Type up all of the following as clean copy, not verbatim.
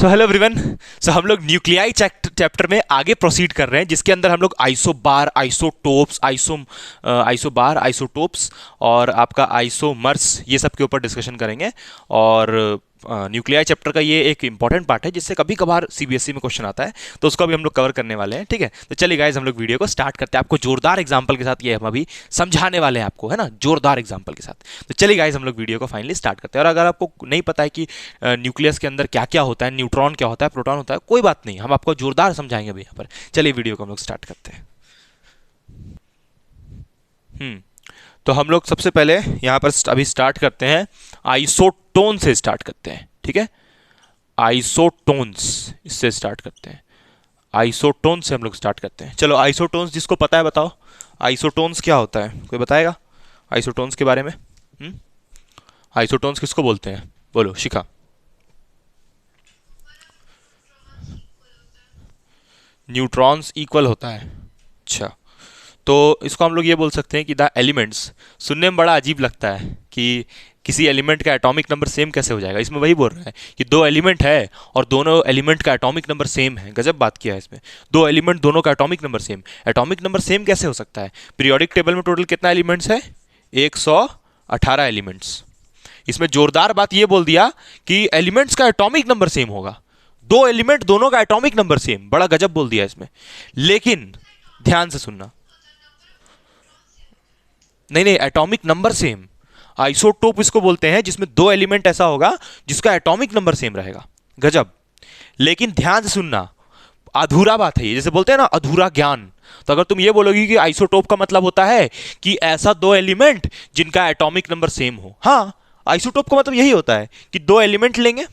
So hello everyone. सो हम लोग nuclei chapter में आगे प्रोसीड कर रहे हैं, जिसके अंदर हम लोग आइसोबार, आइसोटोप्स, आइसोबार, आइसोटोप्स और आपका आइसोमर्स, ये सब के ऊपर डिस्कशन करेंगे। और न्यूक्लियाई चैप्टर का ये एक इंपॉर्टेंट पार्ट है जिससे कभी कभार सीबीएसई में क्वेश्चन आता है, तो उसको भी हम लोग कवर करने वाले हैं। ठीक है, तो चलिए गाइस, हम लोग वीडियो को स्टार्ट करते हैं। आपको जोरदार एग्जांपल के साथ ये हम अभी समझाने वाले हैं आपको, है ना, जोरदार एग्जांपल के साथ। तो चलिए गाइस, हम लोग वीडियो को फाइनली स्टार्ट करते हैं। और अगर आपको नहीं पता है कि न्यूक्लियस के अंदर क्या क्या होता है, न्यूट्रॉन क्या होता है, प्रोटॉन होता है, कोई बात नहीं, हम आपको जोरदार समझाएंगे अभी यहाँ पर। चलिए वीडियो को हम लोग स्टार्ट करते हैं। तो हम लोग सबसे पहले यहाँ पर अभी स्टार्ट करते हैं, आइसोटोन से स्टार्ट करते हैं। ठीक है, आइसोटोन्स, इससे स्टार्ट करते हैं। आइसोटोन से हम लोग स्टार्ट करते हैं। चलो, आइसोटोन्स जिसको पता है बताओ, आइसोटोन्स क्या होता है, कोई बताएगा आइसोटोन्स के बारे में? आइसोटोन्स किसको बोलते हैं, बोलो शिखा। न्यूट्रॉन्स इक्वल होता है। अच्छा, तो इसको हम लोग ये बोल सकते हैं कि द एलिमेंट्स, सुनने में बड़ा अजीब लगता है कि किसी एलिमेंट का एटॉमिक नंबर सेम कैसे हो जाएगा। इसमें वही बोल रहा है कि दो एलिमेंट है और दोनों एलिमेंट का एटॉमिक नंबर सेम है। गजब बात किया है इसमें, दो एलिमेंट दोनों का atomic number same. Atomic number same कैसे हो सकता है? पीरियोडिक टेबल में टोटल कितना एलिमेंट्स है? 118 एलिमेंट्स। इसमें जोरदार बात ये बोल दिया कि एलिमेंट्स का एटॉमिक नंबर सेम होगा। दो एलिमेंट दोनों का एटॉमिक नंबर सेम, बड़ा गजब बोल दिया इसमें। लेकिन ध्यान से सुनना, नहीं नहीं, एटॉमिक नंबर सेम। आइसोटोप इसको बोलते हैं जिसमें दो एलिमेंट ऐसा होगा जिसका एटॉमिक नंबर सेम रहेगा। गजब। लेकिन ध्यान से सुनना, अधूरा बात है ये, जैसे बोलते हैं ना अधूरा ज्ञान। तो अगर तुम ये बोलोगी कि आइसोटोप का मतलब होता है कि ऐसा दो एलिमेंट जिनका एटॉमिक नंबर सेम हो, हाँ, आइसोटोप का मतलब यही होता है कि दो एलिमेंट लेंगे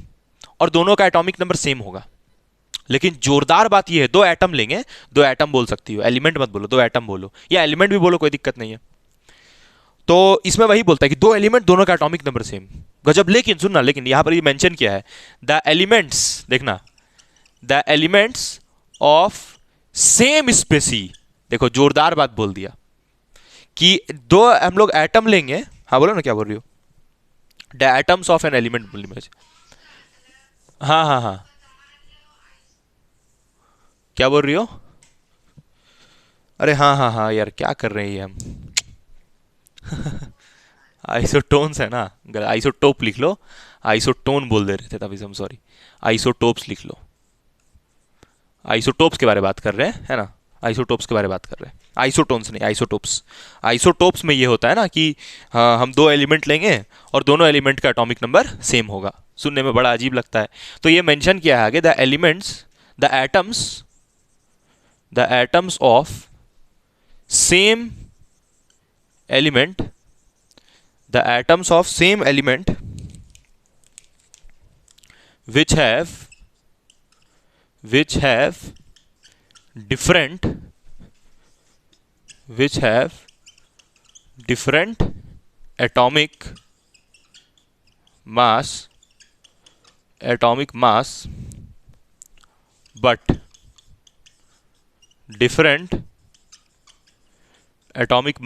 और दोनों का एटॉमिक नंबर सेम होगा। लेकिन जोरदार बात यह है, दो एटम लेंगे, दो एटम बोल सकती हो, एलिमेंट मत बोलो, दो एटम बोलो, या एलिमेंट भी बोलो, कोई दिक्कत नहीं है। तो इसमें वही बोलता है कि दो एलिमेंट दोनों का एटॉमिक नंबर सेम। गजब। लेकिन सुनना, लेकिन यहां पर ये मेंशन किया है, द एलिमेंट्स, देखना, the elements of same species. देखो, जोरदार बात बोल दिया कि दो हम लोग एटम लेंगे। हाँ बोलो ना, क्या बोल रही हो? The atoms of an element बोली मुझे। हाँ हाँ हाँ, क्या बोल रही हो? अरे हाँ हाँ हाँ यार, क्या कर रहे हैं हम। आइसोटोन्स है ना, आइसोटोप लिख लो, आइसोटोन बोल दे रहे थे तभी से हम, सॉरी। आइसोटोप्स लिख लो। आइसोटोप्स के बारे में बात कर रहे हैं, है ना, आइसोटोप्स के बारे में बात कर रहे हैं, आइसोटोन्स नहीं, आइसोटोप्स। आइसोटोप्स में ये होता है ना कि हाँ, हम दो एलिमेंट लेंगे और दोनों एलिमेंट का एटॉमिक नंबर सेम होगा। सुनने में बड़ा अजीब लगता है, तो ये मेंशन किया है आगे, the elements, the atoms of same element, the atoms of same element which have different atomic mass but different atomic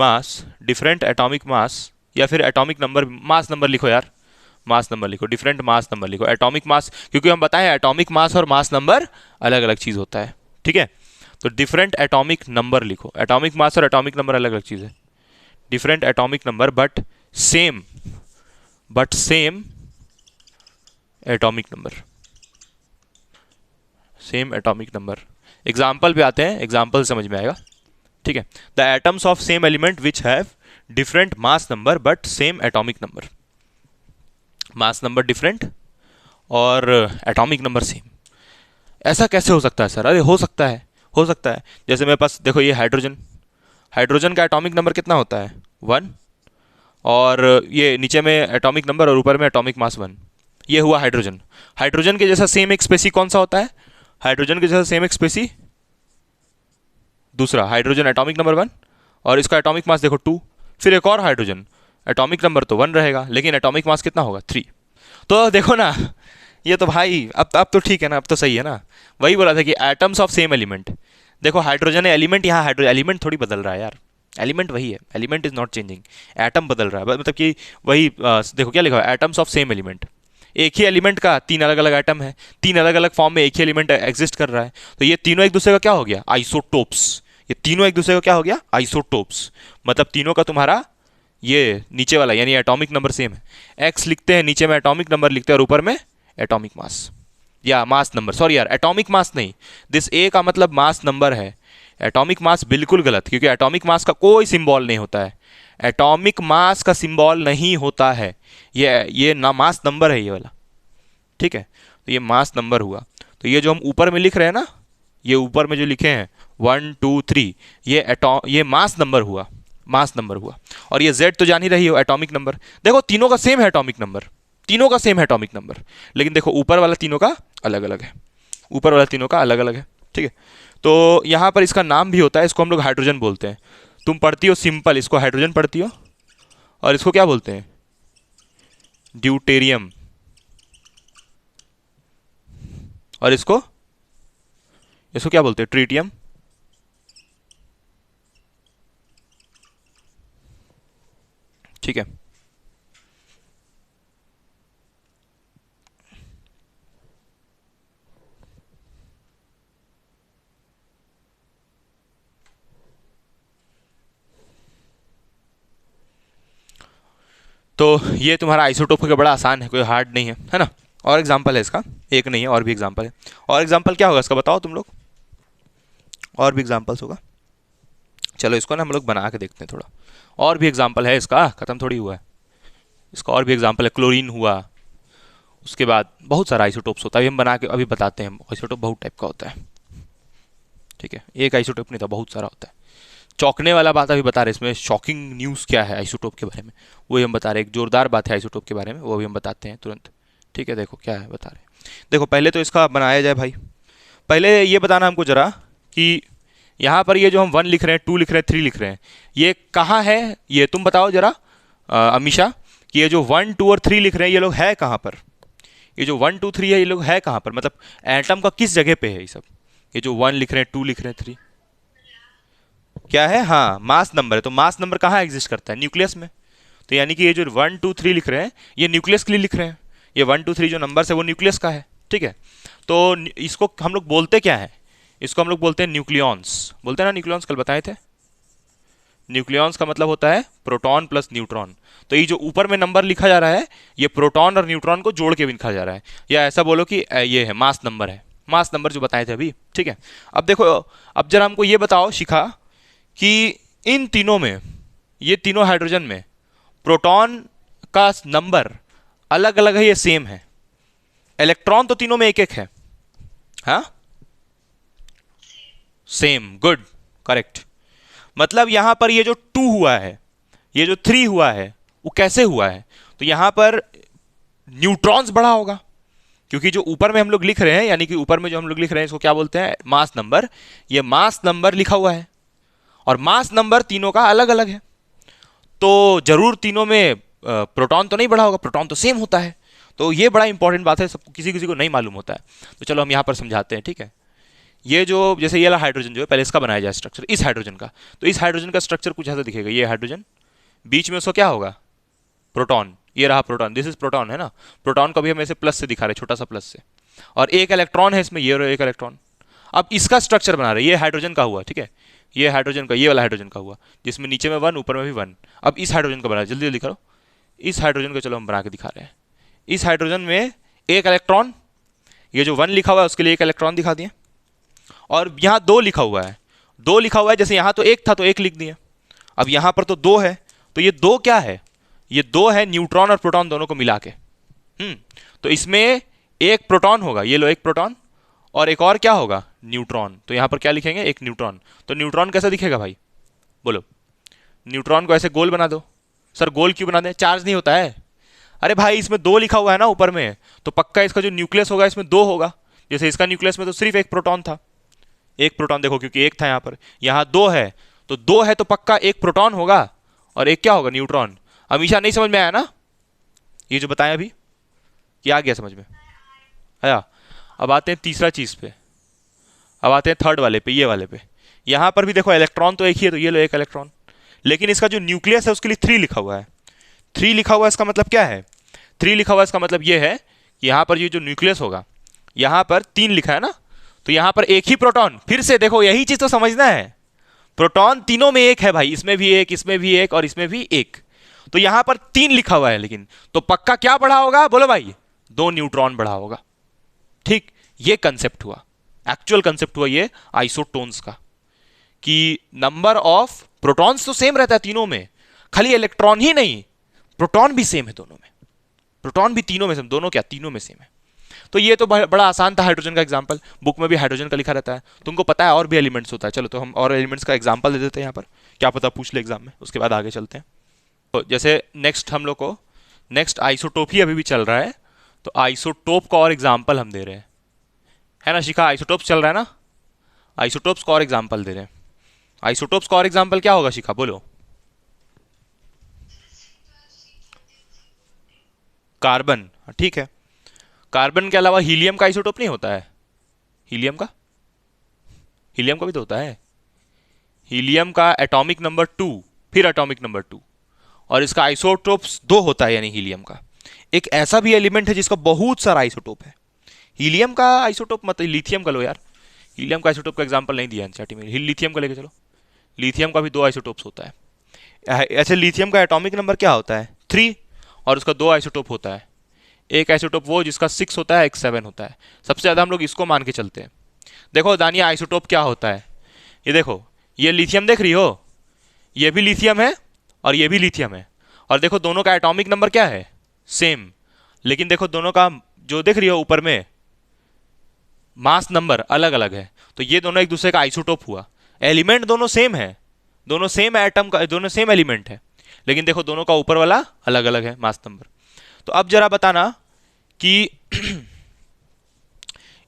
mass, या फिर एटॉमिक नंबर, मास नंबर लिखो यार, मास नंबर लिखो, डिफरेंट मास नंबर लिखो। Atomic mass, क्योंकि हम बताएं atomic mass और मास नंबर अलग अलग चीज होता है। ठीक है, तो डिफरेंट एटॉमिक नंबर लिखो। एटॉमिक मास और एटॉमिक नंबर अलग अलग चीज है। Different atomic number but same atomic number, same atomic number. Example पे आते हैं, एग्जाम्पल समझ में आएगा। ठीक है, the atoms of same element which have different mass number but same atomic number. Mass number different और एटॉमिक नंबर सेम। ऐसा कैसे हो सकता है सर? अरे हो सकता है। जैसे मेरे पास देखो, ये हाइड्रोजन का एटॉमिक नंबर कितना होता है? 1। और ये नीचे में एटॉमिक नंबर और ऊपर में एटॉमिक मास 1। ये हुआ हाइड्रोजन के जैसा सेम एक स्पेसी कौन सा होता है? हाइड्रोजन के जैसा सेम एक स्पेसी दूसरा, हाइड्रोजन एटॉमिक नंबर 1 और इसका एटॉमिक मास देखो 2। फिर एक और हाइड्रोजन, एटॉमिक नंबर तो 1 रहेगा लेकिन एटॉमिक मास कितना होगा? 3। तो देखो ना, ये तो भाई अब तो ठीक है ना, अब तो सही है ना। वही बोला था कि एटम्स ऑफ सेम एलिमेंट। देखो हाइड्रोजन है एलिमेंट, यहाँ एलिमेंट थोड़ी बदल रहा है यार, एलिमेंट वही है, element is not changing, atom बदल रहा है। मतलब कि वही देखो क्या लिखा है, एटम्स ऑफ सेम एलिमेंट। एक ही एलिमेंट का तीन अलग अलग आइटम है, तीन अलग अलग फॉर्म में एक ही एलिमेंट एग्जिस्ट कर रहा है, तो ये तीनों एक दूसरे का क्या हो गया, आइसोटोप्स। ये तीनों एक दूसरे का क्या हो गया, आइसोटोप्स। मतलब तीनों का तुम्हारा ये नीचे वाला यानी एटॉमिक नंबर सेम है। एक्स लिखते हैं, नीचे में एटॉमिक नंबर लिखते हैं और ऊपर में एटॉमिक मास या मास नंबर, सॉरी यार एटॉमिक मास नहीं, दिस ए का मतलब मास नंबर है, एटॉमिक मास बिल्कुल गलत, क्योंकि एटॉमिक मास का कोई सिंबल नहीं होता है, एटॉमिक मास का सिंबल नहीं होता है, ये ना मास नंबर है ये वाला, ठीक है। तो ये मास नंबर हुआ। तो ये जो हम ऊपर में लिख रहे हैं ना, ये ऊपर में जो लिखे हैं 1 2 3, ये मास नंबर हुआ, मास नंबर हुआ। और ये Z तो जान ही रही हो, एटॉमिक नंबर। देखो तीनों का सेम है एटॉमिक नंबर, तीनों का सेम है एटॉमिक नंबर, लेकिन देखो ऊपर वाला तीनों का अलग अलग है, ऊपर वाला तीनों का अलग अलग है, ठीक है। तो यहाँ पर इसका नाम भी होता है, इसको हम लोग हाइड्रोजन बोलते हैं। तुम पढ़ती हो सिंपल, इसको हाइड्रोजन पढ़ती हो, और इसको क्या बोलते हैं, ड्यूटेरियम, और इसको इसको क्या बोलते हैं, ट्रीटियम, ठीक है। तो ये तुम्हारा आइसोटोप का बड़ा आसान है, कोई हार्ड नहीं है ना। और एग्जांपल है इसका, एक नहीं है और भी एग्जांपल है। और एग्जांपल क्या होगा इसका बताओ तुम लोग, और भी एग्जांपल्स होगा। चलो इसको ना हम लोग बना के देखते हैं थोड़ा, और भी एग्जांपल है इसका, खत्म थोड़ी हुआ है इसका, और भी एग्जांपल है। क्लोरीन हुआ, उसके बाद बहुत सारा आइसोटोप्स होता है, अभी हम बना के अभी बताते हैं। आइसोटोप बहुत टाइप का होता है, ठीक है, एक आइसोटोप नहीं था, बहुत सारा होता है। चौंकने वाला बात अभी बता रहे, इसमें शॉकिंग न्यूज़ क्या है आइसोटोप के बारे में, वही हम बता रहे। एक जोरदार बात है आइसोटोप के बारे में, वो भी हम बताते हैं तुरंत, ठीक है। देखो क्या है बता रहे, देखो पहले तो इसका बनाया जाए भाई। पहले ये बताना हमको जरा कि यहाँ पर ये जो हम 1 लिख रहे हैं, 2 लिख रहे हैं, 3 लिख रहे हैं, ये कहाँ है, ये तुम बताओ जरा अमीशा, कि ये जो 1 2 और 3 लिख रहे हैं ये लोग है कहाँ पर, ये जो 1 2 3 है ये लोग है कहाँ पर, मतलब एटम का किस जगह पे है ये सब। ये जो 1 लिख रहे हैं, 2 लिख रहे हैं, 3 क्या है, हाँ मास नंबर है। तो मास नंबर कहाँ एग्जिस्ट करता है, न्यूक्लियस में। तो यानी कि ये जो 1 2 3 लिख रहे हैं ये न्यूक्लियस के लिए लिख रहे हैं, ये 1 2 3 जो नंबर है वो न्यूक्लियस का है, ठीक है। तो इसको हम लोग बोलते क्या है, इसको हम लोग बोलते हैं न्यूक्लियॉन्स, बोलते हैं ना न्यूक्लियॉन्स, कल बताए थे। न्यूक्लियॉन्स का मतलब होता है प्रोटॉन प्लस न्यूट्रॉन। तो ये जो ऊपर में नंबर लिखा जा रहा है ये प्रोटॉन और न्यूट्रॉन को जोड़ के भी लिखा जा रहा है, या ऐसा बोलो कि ये है मास नंबर, है मास नंबर जो बताए थे अभी, ठीक है। अब देखो, अब जरा हमको ये बताओ शिखा कि इन तीनों में, ये तीनों हाइड्रोजन में प्रोटॉन का नंबर अलग अलग है, ये सेम है। इलेक्ट्रॉन तो तीनों में एक एक है, हाँ सेम, गुड करेक्ट। मतलब यहां पर ये जो 2 हुआ है, ये जो 3 हुआ है, वो कैसे हुआ है, तो यहां पर न्यूट्रॉन्स बढ़ा होगा, क्योंकि जो ऊपर में हम लोग लिख रहे हैं, यानी कि ऊपर में जो हम लोग लिख रहे हैं इसको क्या बोलते हैं, मास नंबर। ये मास नंबर लिखा हुआ है और मास नंबर तीनों का अलग अलग है, तो जरूर तीनों में प्रोटॉन तो नहीं बढ़ा होगा, प्रोटॉन तो सेम होता है। तो ये बड़ा इंपॉर्टेंट बात है, सबको किसी किसी को नहीं मालूम होता है। तो चलो हम यहाँ पर समझाते हैं, ठीक है। ये जो जैसे ये वाला हाइड्रोजन जो है, पहले इसका बनाया जाए स्ट्रक्चर, इस हाइड्रोजन का। तो इस हाइड्रोजन का स्ट्रक्चर कुछ ऐसा दिखेगा, ये हाइड्रोजन, बीच में उसका क्या होगा, प्रोटॉन, ये रहा प्रोटॉन, दिस इज प्रोटॉन है ना। प्रोटॉन को भी हम ऐसे प्लस से दिखा रहे हैं, छोटा सा प्लस से, और एक इलेक्ट्रॉन है इसमें, ये रहा एक इलेक्ट्रॉन। अब इसका स्ट्रक्चर बना रहे हैं, ये हाइड्रोजन का हुआ, ठीक है, ये हाइड्रोजन का, ये वाला हाइड्रोजन का हुआ, जिसमें नीचे में 1 ऊपर में भी 1। अब इस हाइड्रोजन का बना, जल्दी जल्दी करो, इस हाइड्रोजन को चलो हम बना के दिखा रहे हैं। इस हाइड्रोजन में एक इलेक्ट्रॉन, ये जो 1 लिखा हुआ है उसके लिए एक इलेक्ट्रॉन दिखा दिए, और यहाँ 2 लिखा हुआ है, 2 लिखा हुआ है, जैसे यहाँ तो 1 था तो 1 लिख दिया। अब यहाँ पर तो 2 है, तो ये 2 क्या है, ये 2 है न्यूट्रॉन और प्रोटॉन दोनों को मिला के। तो इसमें एक प्रोटॉन होगा, ये लो एक प्रोटॉन, और एक और क्या होगा, न्यूट्रॉन। तो यहाँ पर क्या लिखेंगे, एक न्यूट्रॉन। तो न्यूट्रॉन कैसा दिखेगा भाई, बोलो। न्यूट्रॉन को ऐसे गोल बना दो। सर गोल क्यों बना दें, चार्ज नहीं होता है। अरे भाई इसमें 2 लिखा हुआ है ना ऊपर में, तो पक्का इसका जो न्यूक्लियस होगा इसमें 2 होगा। जैसे इसका न्यूक्लियस में तो सिर्फ एक प्रोटॉन था, एक प्रोटॉन देखो, क्योंकि एक था यहाँ पर, यहाँ 2 है, तो 2 है तो पक्का एक प्रोटॉन होगा और एक क्या होगा, न्यूट्रॉन। हमेशा नहीं समझ में आया ना ये जो बताया अभी, क्या आ गया समझ में आया। अब आते हैं तीसरा चीज पे, अब आते हैं थर्ड वाले पे, ये वाले पे। यहाँ पर भी देखो इलेक्ट्रॉन तो एक ही है, तो ये लो एक इलेक्ट्रॉन, लेकिन इसका जो न्यूक्लियस है उसके लिए 3 लिखा हुआ है। 3 लिखा हुआ है इसका मतलब क्या है, 3 लिखा हुआ है इसका मतलब ये है कि यहाँ पर ये जो न्यूक्लियस होगा, यहाँ पर 3 लिखा है ना, तो यहाँ पर एक ही प्रोटॉन, फिर से देखो यही चीज तो समझना है, प्रोटॉन तीनों में एक है भाई, इसमें भी एक, इसमें भी एक और इसमें भी एक, तो यहां पर 3 लिखा हुआ है, लेकिन तो पक्का क्या बढ़ा होगा, बोलो भाई, 2 न्यूट्रॉन बढ़ा होगा। ठीक, ये कंसेप्ट हुआ, एक्चुअल कंसेप्ट हुआ ये आइसोटोन्स का, कि नंबर ऑफ प्रोटॉन्स तो सेम रहता है तीनों में, खाली इलेक्ट्रॉन ही नहीं, प्रोटॉन भी सेम है दोनों में, प्रोटॉन भी तीनों में सेम, दोनों क्या, तीनों में सेम है। तो ये तो बड़ा आसान था हाइड्रोजन का एग्जांपल, बुक में भी हाइड्रोजन का लिखा रहता है, तुमको पता है और भी एलिमेंट्स होता है। चलो तो हम और एलिमेंट्स का एग्जांपल दे देते हैं यहाँ पर, क्या पता पूछ ले एग्जाम में, उसके बाद आगे चलते हैं। तो जैसे नेक्स्ट हम लोग को नेक्स्ट आइसोटोप ही अभी भी चल रहा है, तो आइसोटोप का और एग्जाम्पल हम दे रहे हैं, है ना शिखा, आइसोटोप्स चल रहा है ना, आइसोटोप्स का और एग्जाम्पल दे रहे हैं। आइसोटोप्स का और एग्जाम्पल क्या होगा शिखा, बोलो। कार्बन, ठीक है, कार्बन के अलावा हीलियम का आइसोटोप नहीं होता है, हीलियम का भी तो होता है, हीलियम का एटॉमिक नंबर 2, फिर एटॉमिक नंबर 2, और इसका आइसोटोप्स 2 होता है, यानी हीलियम का। एक ऐसा भी एलिमेंट है जिसका बहुत सारा आइसोटोप है, हीलियम का आइसोटोप मतलब लिथियम का लो यार, हीलियम का आइसोटोप का एग्जांपल नहीं दिया एनसीईआरटी में, लिथियम का लेके चलो, लिथियम का भी 2 आइसोटोप्स होता है। ऐसे लिथियम का एटॉमिक नंबर क्या होता है, 3, और उसका 2 आइसोटोप होता है, एक आइसोटोप वो जिसका 6 होता है, एक 7 होता है, सबसे ज़्यादा हम लोग इसको मान के चलते हैं। देखो दानिया आइसोटोप क्या होता है, ये देखो, ये लिथियम देख रही हो, ये भी लिथियम है और ये भी लिथियम है, और देखो दोनों का एटॉमिक नंबर क्या है, सेम, लेकिन देखो दोनों का जो देख रही हो ऊपर में मास नंबर अलग अलग है, तो ये दोनों एक दूसरे का आइसोटोप हुआ। एलिमेंट दोनों सेम है, दोनों सेम एटम का, दोनों सेम एलिमेंट है, लेकिन देखो दोनों का ऊपर वाला अलग अलग है मास नंबर। तो अब जरा बताना कि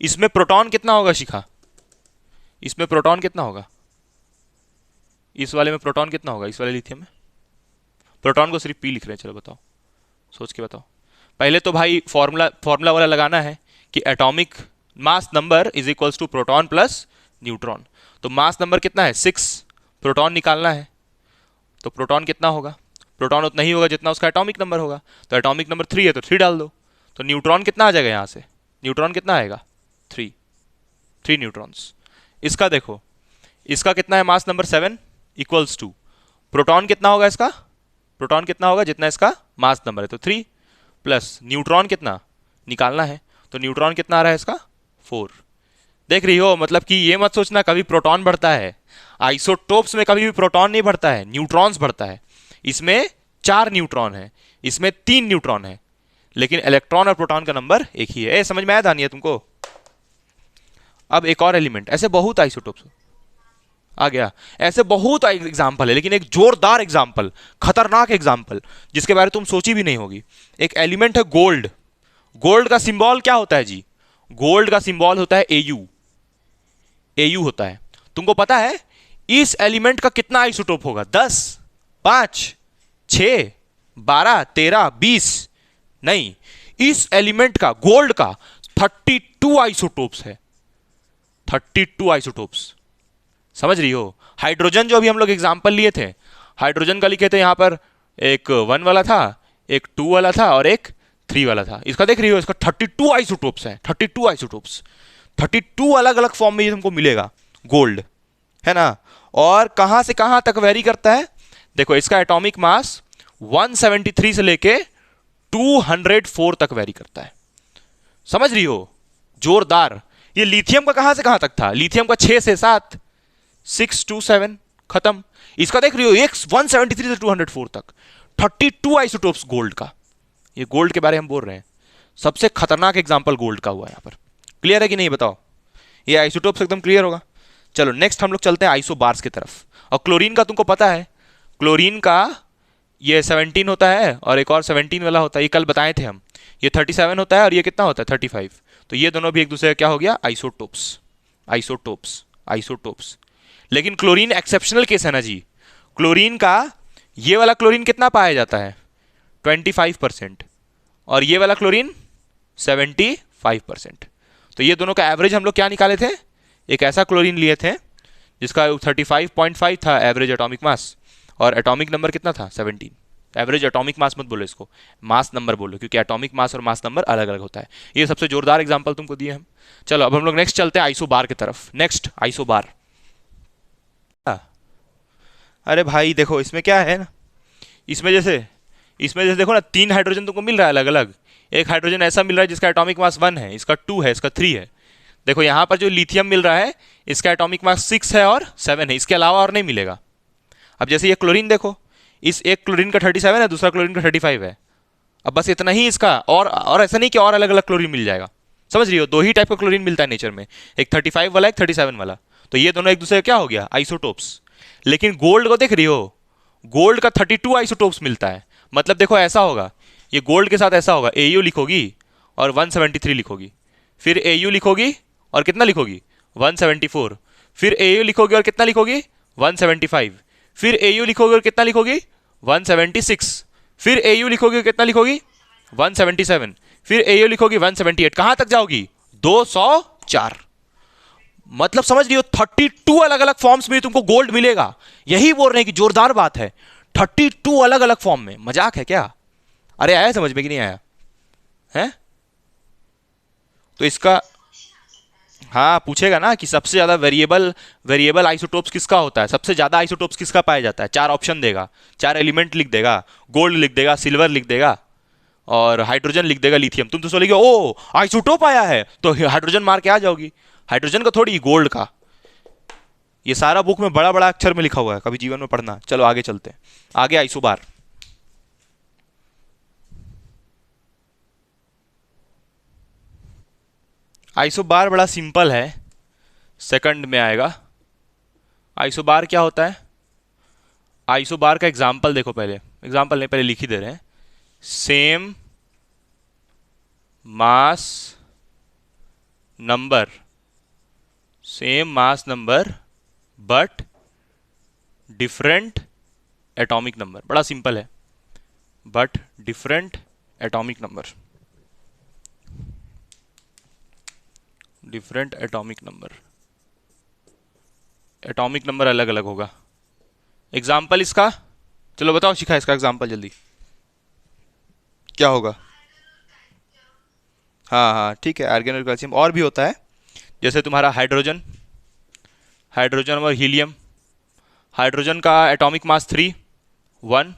इसमें प्रोटॉन कितना होगा शिखा, इसमें प्रोटॉन कितना होगा, इस वाले में प्रोटॉन कितना होगा, इस वाले लिथियम में, प्रोटॉन को सिर्फ पी लिख रहे हैं, चलो बताओ, सोच के बताओ। पहले तो भाई फॉर्मूला वाला लगाना है कि atomic mass number is equals to proton plus neutron, तो मास नंबर कितना है 6, प्रोटॉन निकालना है, तो प्रोटॉन कितना होगा, प्रोटॉन उतना ही होगा जितना उसका एटॉमिक नंबर होगा, तो एटॉमिक नंबर 3 है तो 3 डाल दो, तो न्यूट्रॉन कितना आ जाएगा यहाँ से, न्यूट्रॉन कितना आएगा 3 न्यूट्रॉन्स। इसका देखो, इसका कितना है mass number 7 equals to proton कितना होगा, इसका प्रोटॉन कितना होगा जितना इसका मास नंबर है, तो 3 प्लस न्यूट्रॉन कितना निकालना है, तो न्यूट्रॉन कितना आ रहा है इसका 4। देख रही हो, मतलब कि ये मत सोचना कभी प्रोटॉन बढ़ता है, आइसोटोप्स में कभी भी प्रोटॉन नहीं बढ़ता है, न्यूट्रॉन्स बढ़ता है। इसमें 4 न्यूट्रॉन है, इसमें 3 न्यूट्रॉन है, लेकिन इलेक्ट्रॉन और प्रोटॉन का नंबर एक ही है। समझ में आया दानिया तुमको। अब एक और एलिमेंट, ऐसे बहुत आइसोटोप्स आ गया, ऐसे बहुत एग्जाम्पल है, लेकिन एक जोरदार एग्जाम्पल, खतरनाक एग्जाम्पल जिसके बारे में तुम सोची भी नहीं होगी। एक एलिमेंट है गोल्ड, गोल्ड का सिंबल क्या होता है जी, गोल्ड का सिंबल होता है एयू होता है। तुमको पता है इस एलिमेंट का कितना आइसोटोप होगा, 10, 5, 6, 12, 13, 20, नहीं, इस एलिमेंट का गोल्ड का 32 आइसोटोप्स है, 32 आइसोटोप्स। समझ रही हो। हाइड्रोजन जो अभी हम लोग एग्जाम्पल लिए थे, हाइड्रोजन का लिखे थे यहां पर, एक 1 वाला था, एक 2 वाला था और एक 3 वाला था। इसका देख रही हो, इसका 32 आइसोटोप्स है, 32 आइसोटोप्स, 32 अलग अलग फॉर्म में ये तुमको मिलेगा गोल्ड, है ना। और कहां से कहां तक वेरी करता है, देखो इसका एटॉमिक मास 173 से लेके 204 तक वेरी करता है। समझ रही हो, जोरदार। ये लिथियम का कहां से कहां तक था, लिथियम का 6 से 7, 6 to 7 खत्म। इसका देख रही हो, एक 173 से 204 तक 32 आइसोटोप्स गोल्ड का। ये गोल्ड के बारे में हम बोल रहे हैं, सबसे खतरनाक एग्जांपल गोल्ड का हुआ यहां पर। क्लियर है कि नहीं बताओ, ये आइसोटोप्स एकदम क्लियर होगा। चलो नेक्स्ट हम लोग चलते हैं आइसोबार्स की तरफ। और क्लोरीन का तुमको पता है, क्लोरीन का ये 17 होता है और एक और 17 वाला होता है, ये कल बताए थे हम। ये 37 होता है और ये कितना होता है 35। तो ये दोनों भी एक दूसरे का क्या हो गया, आइसोटोप्स, आइसोटोप्स, आइसोटोप्स। लेकिन क्लोरीन एक्सेप्शनल केस है ना जी। क्लोरीन का ये वाला क्लोरीन कितना पाया जाता है 25%, और ये वाला क्लोरीन 75%। तो ये दोनों का एवरेज हम लोग क्या निकाले थे, एक ऐसा क्लोरीन लिए थे जिसका 35.5 था एवरेज एटॉमिक मास, और एटॉमिक नंबर कितना था 17। तो एवरेज एटॉमिक मास मत बोलो, इसको मास नंबर बोलो, क्योंकि एटॉमिक मास और मास नंबर अलग अलग होता है। ये सबसे जोरदार एग्जांपल तुमको दिए हम। चलो अब हम लोग नेक्स्ट चलते हैं आइसोबार की तरफ। Next isobar. अरे भाई देखो इसमें क्या है ना, इसमें जैसे देखो ना, 3 हाइड्रोजन तुमको मिल रहा है अलग अलग। एक हाइड्रोजन ऐसा मिल रहा है जिसका एटॉमिक मास 1 है, इसका 2 है, इसका 3 है। देखो यहाँ पर जो लिथियम मिल रहा है इसका एटॉमिक मास 6 है और 7 है, इसके अलावा और नहीं मिलेगा। अब जैसे ये क्लोरीन देखो, इस एक क्लोरीन का 37 है, दूसरा क्लोरीन का 35 है। अब बस इतना ही इसका, और ऐसा नहीं कि और अलग अलग क्लोरीन मिल जाएगा। समझ रही हो, 2 ही टाइप का क्लोरीन मिलता है नेचर में, एक 35 वाला, एक 37 वाला। तो ये दोनों एक दूसरे का क्या हो गया, आइसोटोप्स। लेकिन गोल्ड को देख रही हो, गोल्ड का 32 आइसोटोप्स मिलता है। मतलब देखो ऐसा होगा, ये गोल्ड के साथ ऐसा होगा, Au लिखोगी और 173 लिखोगी, फिर Au लिखोगी और कितना लिखोगी 174, फिर Au लिखोगी और कितना लिखोगी 175, फिर Au लिखोगी और कितना लिखोगी 176, फिर Au लिखोगी और कितना लिखोगी 177, फिर Au लिखोगी 178। कहां तक जाओगी 204। मतलब समझ रही हो, 32 अलग अलग फॉर्म्स में तुमको गोल्ड मिलेगा। यही बोल रहे हैं कि जोरदार बात है, 32 अलग अलग फॉर्म में। मजाक है क्या? अरे आया समझ में कि नहीं आया है? तो इसका, हाँ पूछेगा ना कि सबसे ज्यादा वेरिएबल आइसोटोप्स किसका होता है, सबसे ज्यादा आइसोटोप्स किसका पाया जाता है। 4 ऑप्शन देगा, 4 एलिमेंट लिख देगा, गोल्ड लिख देगा, सिल्वर लिख देगा और हाइड्रोजन लिख देगा, लिथियम। तुम तो सोचोगे ओ आइसोटोप आया है तो हाइड्रोजन मार के आ जाओगी। हाइड्रोजन का थोड़ी, गोल्ड का। ये सारा बुक में बड़ा बड़ा अक्षर में लिखा हुआ है, कभी जीवन में पढ़ना। चलो आगे चलते हैं, आगे आइसोबार। आइसोबार बड़ा सिंपल है, सेकंड में आएगा। आइसोबार क्या होता है? आइसोबार का एग्जाम्पल देखो, पहले एग्जाम्पल नहीं, पहले लिख ही दे रहे हैं। Same mass number, same mass number but different atomic number. बड़ा सिंपल है, but different atomic number, different atomic number, atomic number अलग अलग होगा। एग्जाम्पल इसका, चलो बताओ शिखा, इसका एग्जाम्पल जल्दी क्या होगा? हाँ हाँ ठीक है, आर्गन और कैल्शियम। और भी होता है, जैसे तुम्हारा हाइड्रोजन, हाइड्रोजन और हीलियम। हाइड्रोजन का एटॉमिक मास 3 1,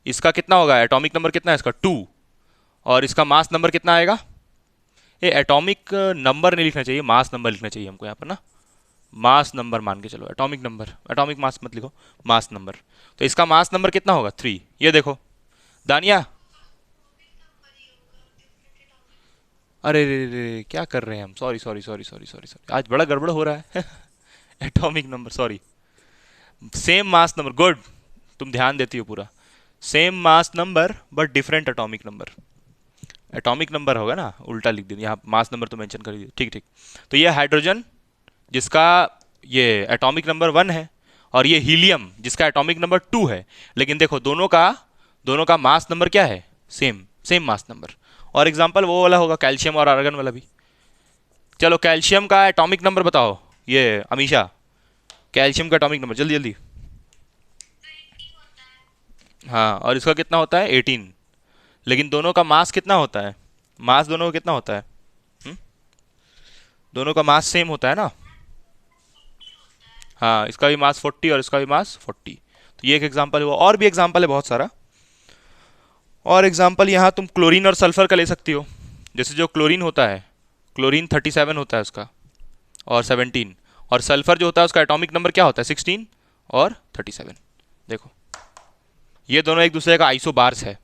इसका कितना होगा, एटॉमिक नंबर कितना है इसका 2, और इसका मास नंबर कितना आएगा। ये एटॉमिक नंबर नहीं लिखना चाहिए, मास नंबर लिखना चाहिए हमको यहाँ पर ना, मास नंबर मान के चलो, एटॉमिक नंबर, एटॉमिक मास मत लिखो, मास नंबर। तो इसका मास नंबर कितना होगा 3। ये देखो दानिया, अरे रे रे क्या कर रहे हैं हम, sorry sorry sorry sorry sorry sorry, आज बड़ा गड़बड़ हो रहा है। Atomic number, sorry, same mass number, good, तुम ध्यान देती हो पूरा। Same mass number but different atomic number, atomic number होगा ना, उल्टा लिख दिया यहाँ, मास नंबर तो मेंशन कर दिया, ठीक ठीक। तो ये हाइड्रोजन जिसका ये एटॉमिक नंबर 1 है, और ये हीलियम जिसका एटॉमिक नंबर 2 है। लेकिन देखो दोनों का मास नंबर क्या है, सेम सेम मास नंबर। और एग्जांपल वो वाला होगा कैल्शियम और आर्गन वाला भी। चलो कैल्शियम का एटॉमिक नंबर बताओ, ये अमीशा, कैल्शियम का एटॉमिक नंबर जल्दी जल्दी। हाँ, और इसका कितना होता है 18। लेकिन दोनों का मास कितना होता है, मास दोनों का कितना होता है? हुँ? दोनों का मास सेम होता है ना। हाँ, इसका भी मास 40 और इसका भी मास 40। तो ये एक एग्जांपल हुआ, और भी एग्जांपल है बहुत सारा। और एग्जांपल यहाँ तुम क्लोरीन और सल्फर का ले सकती हो। जैसे जो क्लोरीन होता है, क्लोरीन 37 होता है उसका और 17, और सल्फर जो होता है उसका एटॉमिक नंबर क्या होता है 16 और 37। देखो ये दोनों एक दूसरे का आइसोबार्स है।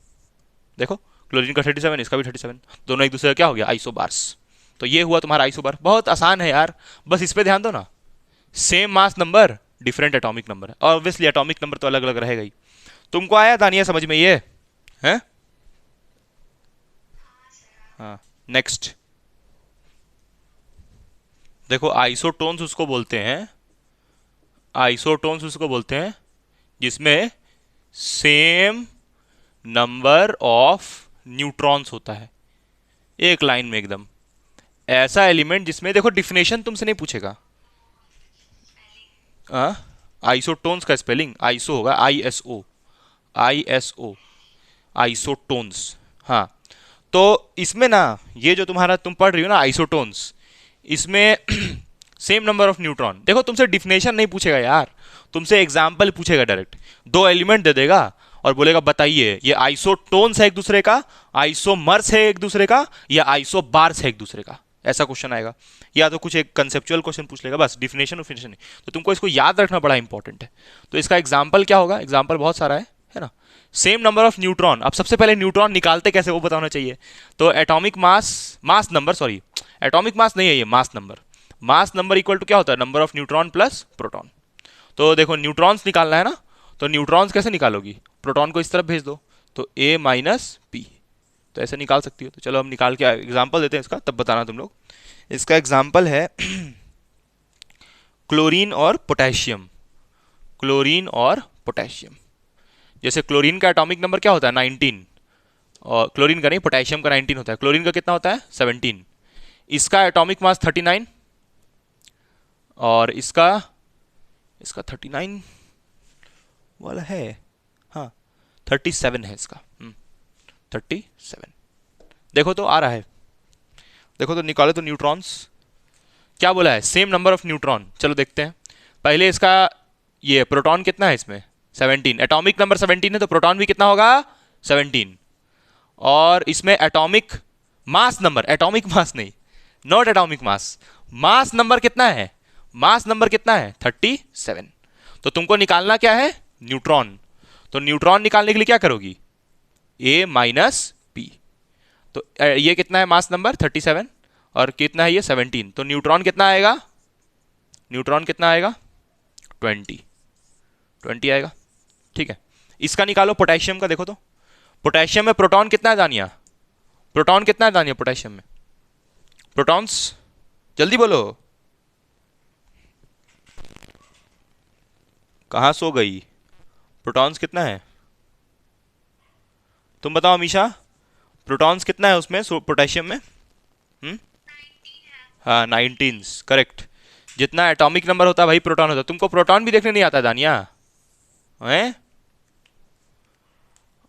देखो क्लोरीन का 37, इसका भी 37, दोनों एक दूसरे का क्या हो गया, आइसोबार्स। तो ये हुआ तुम्हारा आइसोबार। बहुत आसान है यार, बस इस पे ध्यान दो ना, same mass number different atomic number है। ऑब्वियसली एटॉमिक नंबर तो अलग अलग रहेगा ही। तुमको आया दानिया समझ में ये है? हाँ, नेक्स्ट देखो, आइसोटोन्स उसको बोलते हैं, आइसोटोन्स उसको बोलते हैं जिसमें सेम नंबर ऑफ न्यूट्रॉन्स होता है एक लाइन में एकदम। ऐसा एलिमेंट जिसमें, देखो डिफिनेशन तुमसे नहीं पूछेगा। आइसोटोन्स का स्पेलिंग आइसो होगा, ISO, ISO। आइसोटोन्स। हाँ, तो इसमें ना ये जो तुम्हारा तुम पढ़ रही हो ना आइसोटोन्स, इसमें सेम नंबर ऑफ न्यूट्रॉन। देखो तुमसे डिफिनेशन नहीं पूछेगा यार, तुमसे एग्जाम्पल पूछेगा डायरेक्ट। दो एलिमेंट दे देगा और बोलेगा बताइए ये आइसोटोन्स है एक दूसरे का, आइसोमर्स है एक दूसरे का, या आइसोबार्स है एक दूसरे का। ऐसा क्वेश्चन आएगा, या तो कुछ एक कंसेप्चुअल क्वेश्चन पूछ लेगा, बस डिफिनेशन नहीं। तो तुमको इसको याद रखना बड़ा इंपॉर्टेंट है। तो इसका एग्जाम्पल क्या होगा, एग्जाम्पल बहुत सारा है ना। सेम नंबर ऑफ न्यूट्रॉन, अब सबसे पहले न्यूट्रॉन निकालते कैसे वो बताना चाहिए। तो atomic mass number, sorry atomic mass नहीं है ये, mass number. Mass number equal to क्या होता है, number of neutron plus proton. तो देखो न्यूट्रॉन्स निकालना है ना, तो न्यूट्रॉन्स कैसे निकालोगी, प्रोटॉन को इस तरफ भेज दो, तो A माइनस पी, तो ऐसे निकाल सकती हो। तो चलो हम निकाल के एग्जाम्पल देते हैं इसका, तब बताना तुम लोग। इसका एग्जाम्पल है क्लोरीन और पोटेशियम। क्लोरीन और पोटेशियम, जैसे क्लोरीन का एटॉमिक नंबर क्या होता है 19, और क्लोरीन का नहीं पोटेशियम का 19 होता है। क्लोरीन का कितना होता है 17। इसका एटॉमिक मास 39 और इसका 39 वाला है, हाँ 37 है इसका, 37। देखो तो आ रहा है, देखो तो निकालो तो न्यूट्रॉन्स। क्या बोला है, सेम नंबर ऑफ न्यूट्रॉन। चलो देखते हैं पहले इसका, ये प्रोटॉन कितना है इसमें 17, एटॉमिक नंबर 17 है, तो प्रोटॉन भी कितना होगा 17। और इसमें atomic mass number, atomic mass नहीं, not atomic mass, mass number कितना है, मास नंबर कितना है 37। तो तुमको निकालना क्या है न्यूट्रॉन। तो न्यूट्रॉन निकालने के लिए क्या करोगी, A माइनस पी। तो ये कितना है मास नंबर 37 और कितना है ये 17, तो न्यूट्रॉन कितना आएगा, न्यूट्रॉन कितना आएगा 20 आएगा। ठीक है, इसका निकालो पोटेशियम का। देखो तो पोटेशियम में प्रोटॉन कितना है दानिया, प्रोटॉन कितना है दानिया पोटेशियम में, प्रोटॉन्स जल्दी बोलो, कहाँ सो गई। प्रोटॉन्स कितना है, तुम बताओ अमीशा, प्रोटॉन्स कितना है उसमें पोटेशियम में। हाँ 19, करेक्ट। जितना एटॉमिक नंबर होता है भाई प्रोटॉन होता है। तुमको प्रोटॉन भी देखने नहीं आता दानिया हैं।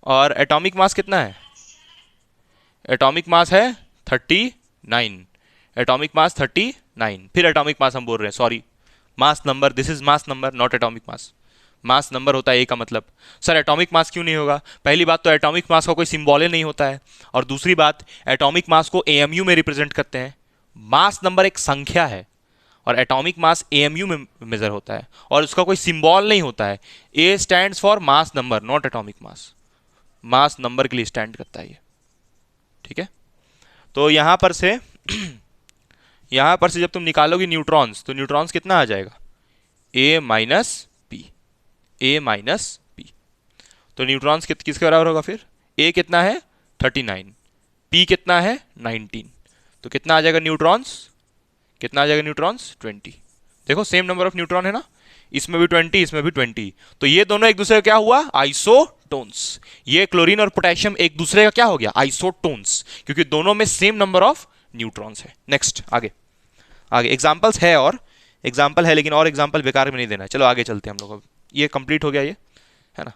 और एटॉमिक मास कितना है, एटॉमिक मास है 39, एटॉमिक मास 39। फिर एटॉमिक मास हम बोल रहे हैं, sorry mass number, this is mass number not atomic mass. Mass number होता है ए का मतलब। सर एटॉमिक मास क्यों नहीं होगा, पहली बात तो एटॉमिक मास का कोई सिंबल नहीं होता है, और दूसरी बात एटॉमिक मास को एएमयू में रिप्रेजेंट करते हैं। मास नंबर एक संख्या है और एटॉमिक मास एएमयू में मेजर होता है, और उसका कोई सिंबल नहीं होता है। ए stands for mass number not atomic mass, mass number के लिए स्टैंड करता है ये। ठीक है, तो यहां पर से यहां पर से जब तुम निकालोगे न्यूट्रॉन्स, तो न्यूट्रॉन्स कितना आ जाएगा A minus P, A minus P. तो न्यूट्रॉन्स किसके बराबर होगा फिर, A कितना है 39, P कितना है 19, तो कितना आ जाएगा न्यूट्रॉन्स, कितना आ जाएगा न्यूट्रॉन्स 20। देखो सेम नंबर ऑफ न्यूट्रॉन है ना, इसमें भी 20 इसमें भी 20, तो ये दोनों एक दूसरे का क्या हुआ आइसोटोन्स। ये क्लोरीन और पोटेशियम एक दूसरे का क्या हो गया आइसोटोन्स, क्योंकि दोनों में सेम नंबर ऑफ न्यूट्रॉन्स है। नेक्स्ट आगे, आगे एग्जाम्पल्स है, और एग्जाम्पल है लेकिन और एग्जाम्पल बेकार में नहीं देना। चलो आगे चलते हैं हम लोग, अब ये कंप्लीट हो गया ये, है ना।